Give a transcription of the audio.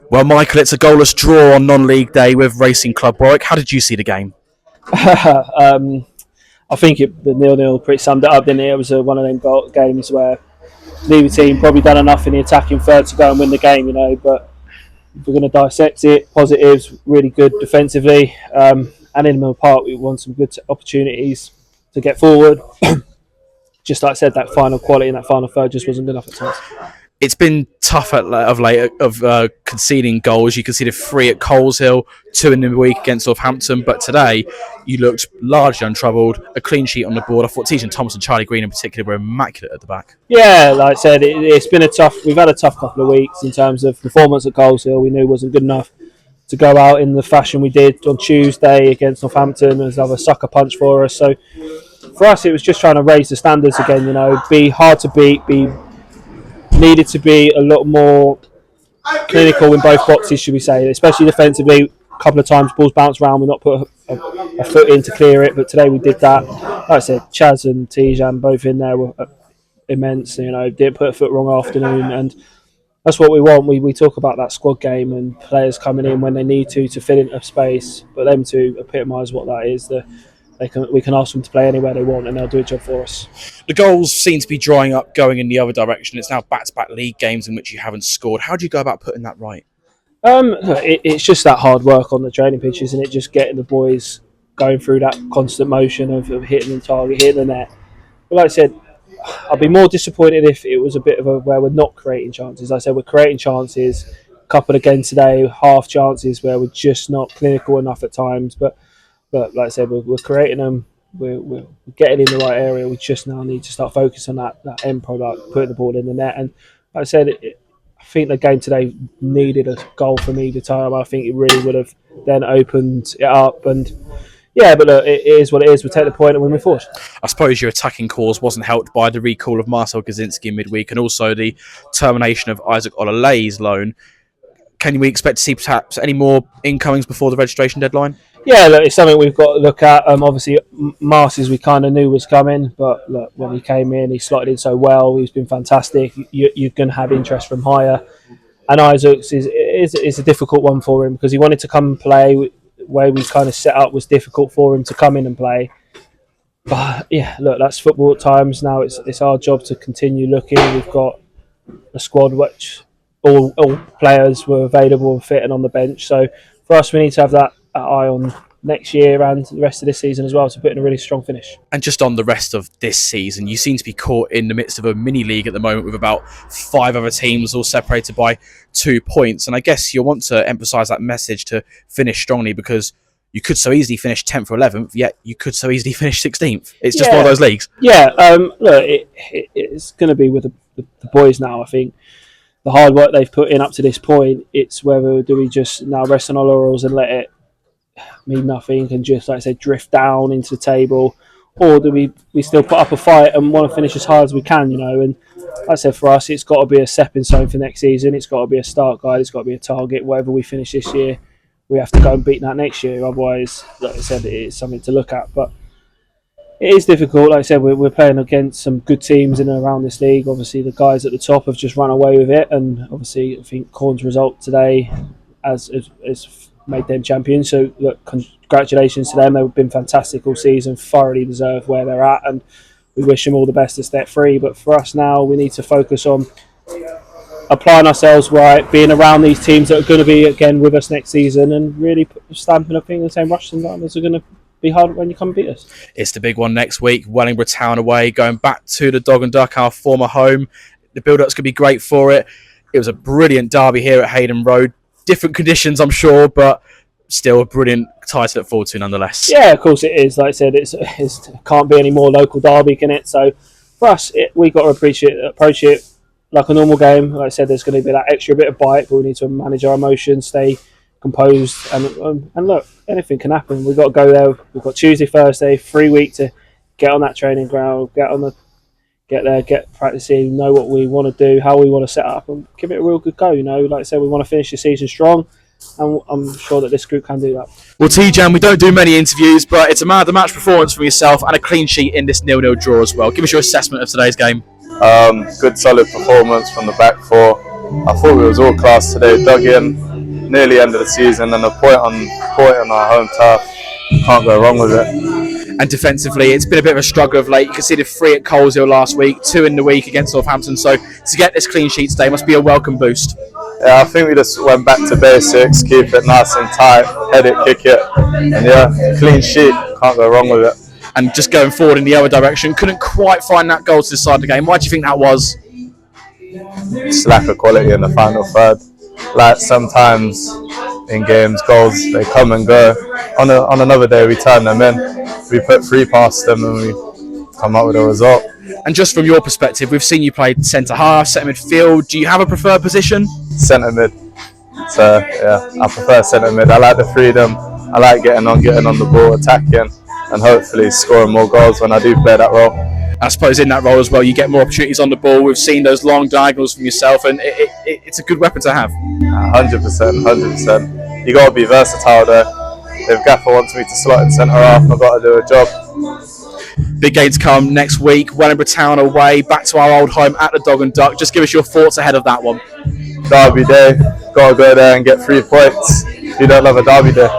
Well, Michael, it's a goalless draw on non-league day with Racing Club Warwick. How did you see the game? I think the 0-0 pretty summed it up, didn't it? It was one of them games where neither team probably done enough in the attacking third to go and win the game, but if we're going to dissect it, positives, really good defensively, and in Mill Park we won some good opportunities to get forward. Just like I said, that final quality in that final third just wasn't good enough at times. It's been tough of late of conceding goals. You conceded 3 at Coleshill, 2 in the week against Northampton, but today you looked largely untroubled. A clean sheet on the board. I thought Tejan Thomas and Charlie Green in particular were immaculate at the back. Yeah, like I said, it's been we've had a tough couple of weeks in terms of performance at Coleshill. We knew wasn't good enough to go out in the fashion we did on Tuesday against Northampton. There's another sucker punch for us. So for us, it was just trying to raise the standards again. Be hard to beat. Needed to be a lot more clinical in both boxes, should we say, especially defensively. A couple of times balls bounced around, we not put a foot in to clear it, but today we did that. Like I said, Chaz and Tejan both in there were immense, didn't put a foot wrong afternoon, and that's what we want. We talk about that squad game and players coming in when they need to fill in a space, but them two epitomise what that is. We can ask them to play anywhere they want and they'll do a job for us. The goals seem to be drying up, going in the other direction. It's now back-to-back league games in which you haven't scored. How do you go about putting that right? It's just that hard work on the training pitches, and it just getting the boys going through that constant motion of hitting the target, hitting the net. But like I said, I'd be more disappointed if it was a bit of where we're not creating chances. Like I said, we're creating chances, a couple again today, half chances where we're just not clinical enough at times. But like I said, we're creating them, we're getting in the right area. We just now need to start focusing on that end product, putting the ball in the net. And like I said, I think the game today needed a goal from either time. I think it really would have then opened it up. And yeah, but look, it is what it is. We'll take the point and we move forward. I suppose your attacking cause wasn't helped by the recall of Marcel Gazinski in midweek and also the termination of Isaac Olalei's loan. Can we expect to see perhaps any more incomings before the registration deadline? Yeah, look, it's something we've got to look at. Obviously, Marcy's we kind of knew was coming, but look, when he came in, he slotted in so well. He's been fantastic. You're going to have interest from higher. And Isaac's is a difficult one for him because he wanted to come and play. Way we kind of set up was difficult for him to come in and play. But yeah, look, that's football at times. Now it's our job to continue looking. We've got a squad which all players were available and fit and on the bench. So for us, we need to have that eye on next year and the rest of this season as well to put in a really strong finish. And just on the rest of this season, you seem to be caught in the midst of a mini league at the moment with about 5 other teams all separated by 2 points. And I guess you'll want to emphasise that message to finish strongly because you could so easily finish 10th or 11th, yet you could so easily finish 16th. It's just one of those leagues. Yeah, look, it's going to be with the boys now, I think. The hard work they've put in up to this point, it's whether do we just now rest on our laurels and let it mean nothing and just, like I said, drift down into the table, or do we still put up a fight and want to finish as hard as we can, And like I said, for us, it's got to be a stepping stone for next season. It's got to be a start guide. It's got to be a target. Whatever we finish this year, we have to go and beat that next year. Otherwise, like I said, it is something to look at. But it is difficult. Like I said, we're playing against some good teams in and around this league. Obviously, the guys at the top have just run away with it, and obviously, I think Corn's result today has made them champions. So, look, congratulations to them. They've been fantastic all season, thoroughly deserve where they're at, and we wish them all the best to step free. But for us now, we need to focus on applying ourselves right, being around these teams that are going to be again with us next season, and really stamping a thing and saying Rushden Diamonds are going to be hard when you come and beat us. It's the big one next week, Wellingborough Town away, going back to the Dog and Duck, our former home. The build-up's going to be great for it. It was a brilliant derby here at Hayden Road. Different conditions, I'm sure, but still a brilliant tie to look forward to nonetheless. Yeah, of course it is. Like I said, it can't be any more local derby, can it? So for us, we've got to approach it like a normal game. Like I said, there's going to be that extra bit of bite, but we need to manage our emotions, stay composed, and look, anything can happen. We've got to go there. We've got Tuesday, Thursday, 3 weeks to get on that training ground, get there, get practicing, know what we want to do, how we want to set up, and give it a real good go. Like I said, we want to finish the season strong, and I'm sure that this group can do that. Well, Tejan, we don't do many interviews, but it's a man of the match performance from yourself and a clean sheet in this 0-0 draw as well. Give us your assessment of today's game. Good solid performance from the back four. I thought we was all class today, dug in, nearly end of the season, and a point on our home turf. Can't go wrong with it. And defensively, it's been a bit of a struggle of late. You conceded 3 at Coleshill last week, 2 in the week against Northampton. So to get this clean sheet today must be a welcome boost. Yeah, I think we just went back to basics, keep it nice and tight, head it, kick it, and yeah, clean sheet. Can't go wrong with it. And just going forward in the other direction, couldn't quite find that goal to decide the game. Why do you think that was? Just lack of quality in the final third. Like sometimes in games, goals they come and go. On another day, we turn them in. We put 3 past them, and we come up with a result. And just from your perspective, we've seen you play centre half, centre midfield. Do you have a preferred position? Centre mid. So yeah, I prefer centre mid. I like the freedom. I like getting on the ball, attacking, and hopefully scoring more goals when I do play that role. I suppose in that role as well, you get more opportunities on the ball. We've seen those long diagonals from yourself, and it's a good weapon to have. 100%. You got to be versatile there. If Gaffer wants me to slot in centre half, I've got to do a job. Big game to come next week. Wellingborough Town away, back to our old home at the Dog and Duck. Just give us your thoughts ahead of that one. Derby day, got to go there and get 3 points. You don't love a derby day.